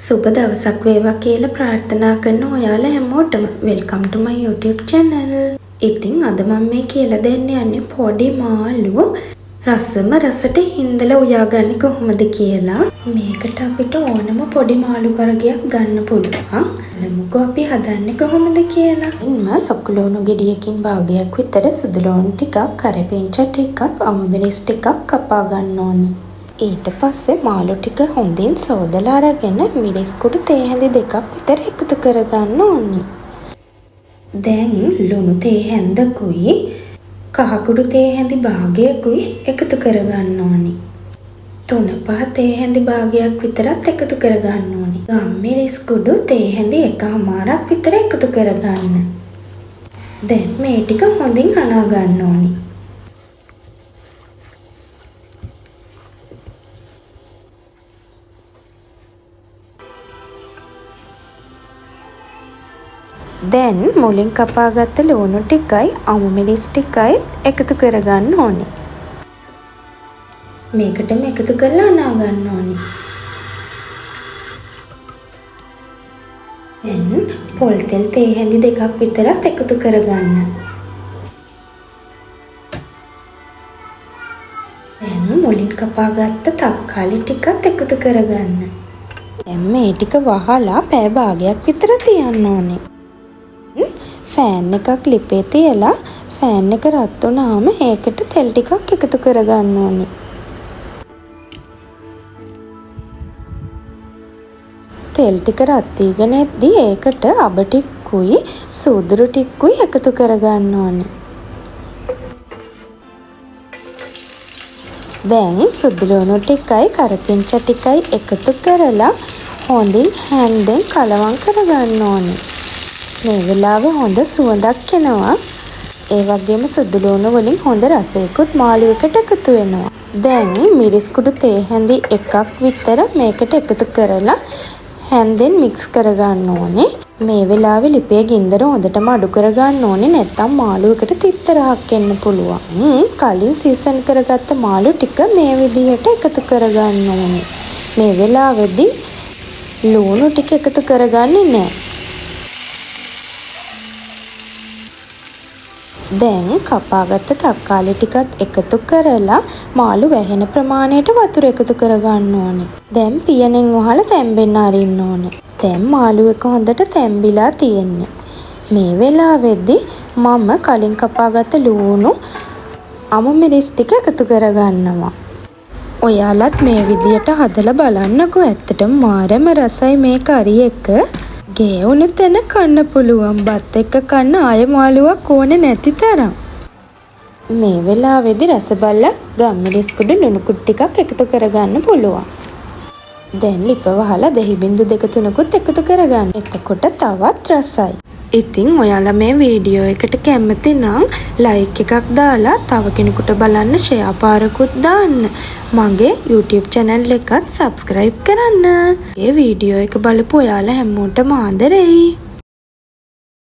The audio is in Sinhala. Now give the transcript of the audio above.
සුබ දවසක් වේවා කියලා ප්‍රාර්ථනා කරන ඔයාලා හැමෝටම වෙල්කම් ටු මයි YouTube channel. ඉතින් අද මම මේ කියලා දෙන්න යන්නේ පොඩි මාළු රසම රසට හින්දලා උයාගන්නේ කොහොමද කියලා. මේකට අපිට ඕනම පොඩි මාළු කරගයක් ගන්න පුළුවන්. බලමුකෝ අපි හදන්නේ කොහොමද කියලා. ඉන්ම ලොකු ලුණු ගෙඩියකින් භාගයක් විතර සුදු ලුණු ටිකක්, කරපිංච ටිකක්, අමුමිරිස් ටිකක් කපා ගන්න ඕනේ. ඊට පස්සේ මාළු ටික හොඳින් සෝදලා අරගෙන මිරිස් කුඩු තේ හැඳි දෙකක් විතර එකතු කරගන්න ඕනේ. දැන් ලුණු තේ හැඳකුයි කහ කුඩු තේ හැඳි භාගයකුයි එකතු කරගන්න ඕනේ. 3-5 තේ හැඳි භාගයක් විතරත් එකතු කරගන්න ඕනේ. ගම් මිරිස් කුඩු තේ හැඳි එකමාරක් විතර එකතු කරගන්න. දැන් මේ ටික හොඳින් අනා ගන්න ඕනේ. දැන් මුලින් කපාගත්ත ලුණු ටිකයි අමුමිරිස් ටිකයි එකතු කරගන්න ඕනේ. මේකටම එකතු කරලා අනා ගන්න ඕනේ. දැන් පොල් තෙල් තේ හැඳි දෙකක් විතරත් එකතු කරගන්න. දැන් මුලින් කපාගත්ත තක්කාලි ටිකත් එකතු කරගන්න. දැන් මේ ටික වහලා පැය භාගයක් විතර තියන්න ඕනේ. ෆෑන් එකක් ලිපේ තියලා ෆෑන් එක රත් වුණාම ඒකට තෙල් ටිකක් එකතු කරගන්න ඕනේ. තෙල් ටික රත් වීගෙන එද්දී ඒකට අබ ටිකුයි සූදුරු ටිකුයි එකතු කරගන්න ඕනේ. දැන් සුදු ලුණු ටිකයි කරපිංච ටිකයි එකතු කරලා හොඳින් හැන්දෙන් කලවම් කරගන්න ඕනේ. මේ වෙලාවේ හොඳ සුවඳක් එනවා. ඒ වගේම සුදු ලුණු වලින් හොඳ රසයකුත් මාළුවකට එකතු වෙනවා. දැන් මිරිස් කුඩු තේ හැඳි එකක් විතර මේකට එකතු කරලා හැන්දෙන් මික්ස් කරගන්න ඕනේ. මේ වෙලාවේ ලිපේ ගින්දර හොඳටම අඩු කරගන්න ඕනේ, නැත්නම් මාළුවකට තිත්තරහක් එන්න පුළුවන්. කලින් සීසන් කරගත්ත මාළු ටික මේ විදිහට එකතු කරගන්න ඕනේ. මේ වෙලාවේදී ලුණු ටික එකතු කරගන්නේ නැහැ. දැන් කපාගත්ත තක්කාලි ටිකත් එකතු කරලා මාළු වැහෙන ප්‍රමාණයට වතුර එකතු කරගන්න ඕනේ. දැන් පියනෙන් වහලා තැම්බෙන්න අරින්න ඕනේ. දැන් මාළු එක හොඳට තැම්බිලා තියෙන්නේ. මේ වෙලාවේදී මම කලින් කපාගත්ත ලුණු අමුමිරිස් ටික එකතු කරගන්නවා. ඔයාලත් මේ විදියට හදලා බලන්නකෝ. ඇත්තටම මාරම රසයි මේ කරි එක. ගේවුණු තැන කන්න පුළුවන්. බත් එක්ක කන්න ආය මාළුවක් ඕනේ නැති තරම්. මේ වෙලාවේදී රස බලලා ගම්මිරිස් කුඩු ලුණු කුඩු ටිකක් එකතු කරගන්න පුළුවන්. දැන් ලිප වහලා දහි බින්දු 2-3කුත් එකතු කරගන්න. එතකොට තවත් රසයි. ඉතින් ඔයාලා මේ වීඩියෝ එකට කැමති නම් ලයික් එකක් දාලා තව කෙනෙකුට බලන්න ෂෙයා පාරකුත් දාන්න. මගේ YouTube channel එකත් subscribe කරන්න. මේ වීඩියෝ එක බලපු ඔයාලා හැමෝටම ආදරෙයි.